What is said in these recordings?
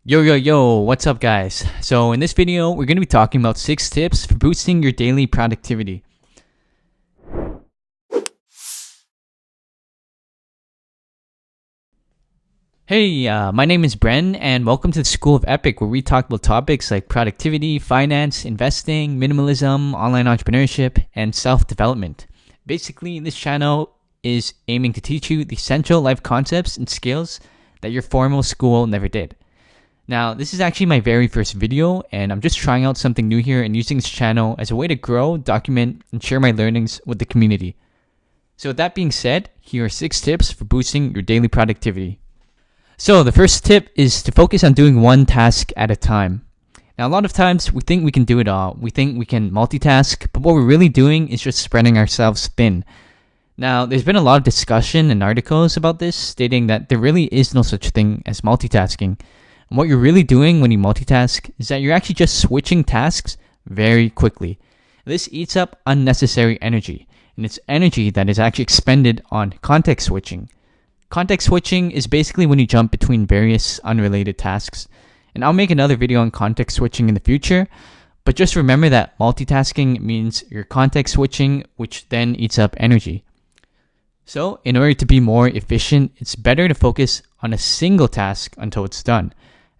Yo, what's up, guys? So, in this video, we're going to be talking about 6 tips for boosting your daily productivity. Hey, my name is Bren, and welcome to the School of Epic, where we talk about topics like productivity, finance, investing, minimalism, online entrepreneurship, and self development. Basically, this channel is aiming to teach you the essential life concepts and skills that your formal school never did. Now, this is actually my very first video, and I'm just trying out something new here and using this channel as a way to grow, document, and share my learnings with the community. So with that being said, here are 6 tips for boosting your daily productivity. So the first tip is to focus on doing one task at a time. Now, a lot of times we think we can do it all. We think we can multitask, but what we're really doing is just spreading ourselves thin. Now, there's been a lot of discussion and articles about this, stating that there really is no such thing as multitasking. And what you're really doing when you multitask is that you're actually just switching tasks very quickly. This eats up unnecessary energy, and it's energy that is actually expended on context switching. Context switching is basically when you jump between various unrelated tasks. And I'll make another video on context switching in the future, but just remember that multitasking means you're context switching, which then eats up energy. So, in order to be more efficient, it's better to focus on a single task until it's done.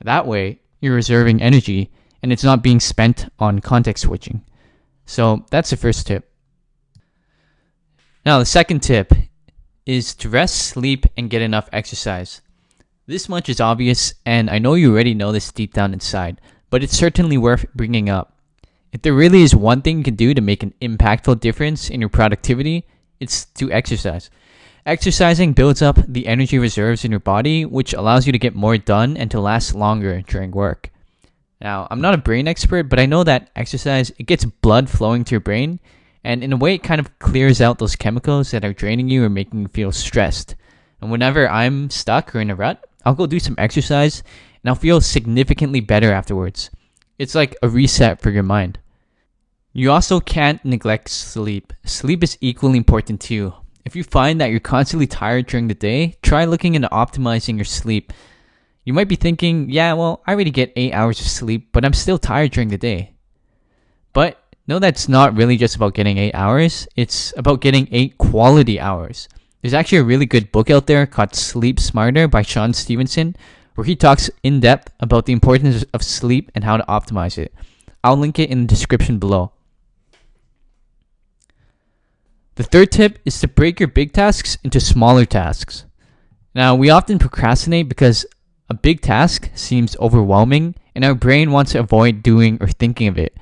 That way, you're reserving energy and it's not being spent on context switching. So that's the first tip. Now, the second tip is to rest, sleep, and get enough exercise. This much is obvious, and I know you already know this deep down inside, but it's certainly worth bringing up. If there really is one thing you can do to make an impactful difference in your productivity, it's to exercise. Exercising builds up the energy reserves in your body, which allows you to get more done and to last longer during work. Now, I'm not a brain expert, but I know that exercise, it gets blood flowing to your brain, and in a way it kind of clears out those chemicals that are draining you or making you feel stressed. And whenever I'm stuck or in a rut, I'll go do some exercise and I'll feel significantly better afterwards. It's like a reset for your mind. You also can't neglect sleep. Sleep is equally important too. If you find that you're constantly tired during the day, try looking into optimizing your sleep. You might be thinking, yeah, well, I already get 8 hours of sleep, but I'm still tired during the day. But no, that's not really just about getting 8 hours. It's about getting 8 quality hours. There's actually a really good book out there called Sleep Smarter by Sean Stevenson, where he talks in depth about the importance of sleep and how to optimize it. I'll link it in the description below. The third tip is to break your big tasks into smaller tasks. Now, we often procrastinate because a big task seems overwhelming and our brain wants to avoid doing or thinking of it.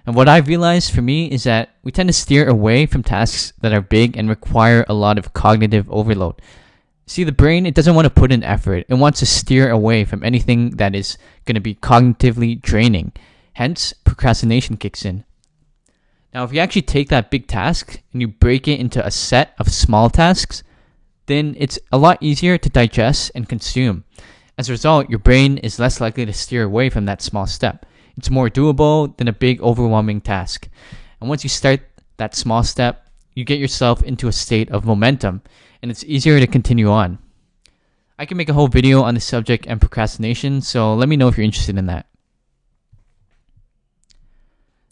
And what I've realized for me is that we tend to steer away from tasks that are big and require a lot of cognitive overload. See, the brain, it doesn't want to put in effort. It wants to steer away from anything that is going to be cognitively draining. Hence, procrastination kicks in. Now, if you actually take that big task and you break it into a set of small tasks, then it's a lot easier to digest and consume. As a result, your brain is less likely to steer away from that small step. It's more doable than a big, overwhelming task. And once you start that small step, you get yourself into a state of momentum, and it's easier to continue on. I can make a whole video on the subject and procrastination, so let me know if you're interested in that.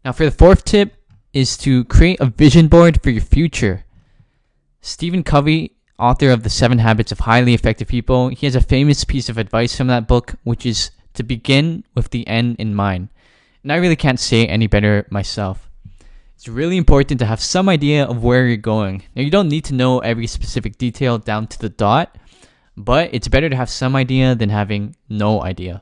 Now, for the fourth tip, is to create a vision board for your future. Stephen Covey, author of The 7 Habits of Highly Effective People, he has a famous piece of advice from that book, which is to begin with the end in mind. And I really can't say it any better myself. It's really important to have some idea of where you're going. Now, you don't need to know every specific detail down to the dot, but it's better to have some idea than having no idea.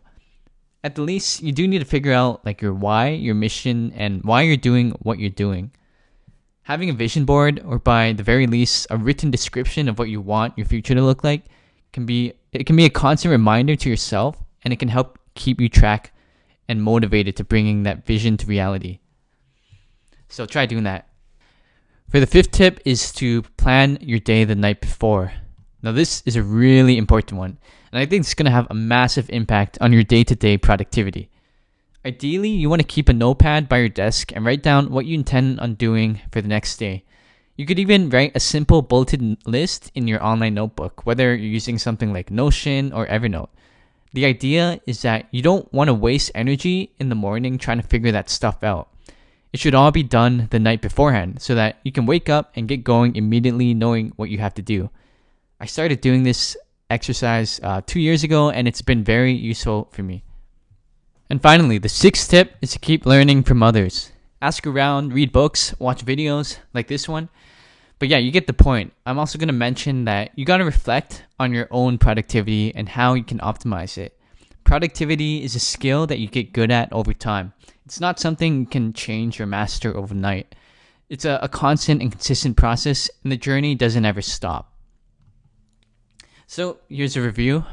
At the least, you do need to figure out like your why, your mission, and why you're doing what you're doing. Having a vision board, or by the very least, a written description of what you want your future to look like, can be a constant reminder to yourself, and it can help keep you track and motivated to bringing that vision to reality. So try doing that. For the fifth tip is to plan your day the night before. Now, this is a really important one, and I think it's going to have a massive impact on your day-to-day productivity. Ideally, you want to keep a notepad by your desk and write down what you intend on doing for the next day. You could even write a simple bulleted list in your online notebook, whether you're using something like Notion or Evernote. The idea is that you don't want to waste energy in the morning trying to figure that stuff out. It should all be done the night beforehand so that you can wake up and get going immediately knowing what you have to do. I started doing this exercise 2 years ago, and it's been very useful for me. And finally, the sixth tip is to keep learning from others. Ask around, read books, watch videos like this one. But yeah, you get the point. I'm also going to mention that you got to reflect on your own productivity and how you can optimize it. Productivity is a skill that you get good at over time. It's not something you can change or master overnight. It's a constant and consistent process, and the journey doesn't ever stop. So here's a review.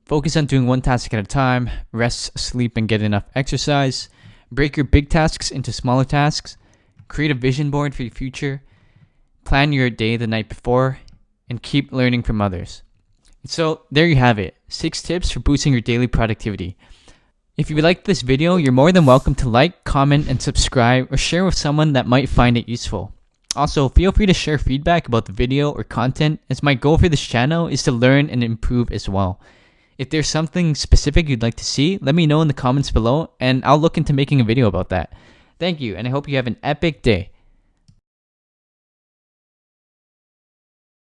Focus on doing one task at a time. Rest, sleep, and get enough exercise. Break your big tasks into smaller tasks. Create a vision board for your future. Plan your day the night before. And keep learning from others. So there you have it. 6 tips for boosting your daily productivity. If you liked this video, you're more than welcome to like, comment, and subscribe, or share with someone that might find it useful. Also, feel free to share feedback about the video or content, as my goal for this channel is to learn and improve as well. If there's something specific you'd like to see, let me know in the comments below, and I'll look into making a video about that. Thank you, and I hope you have an epic day.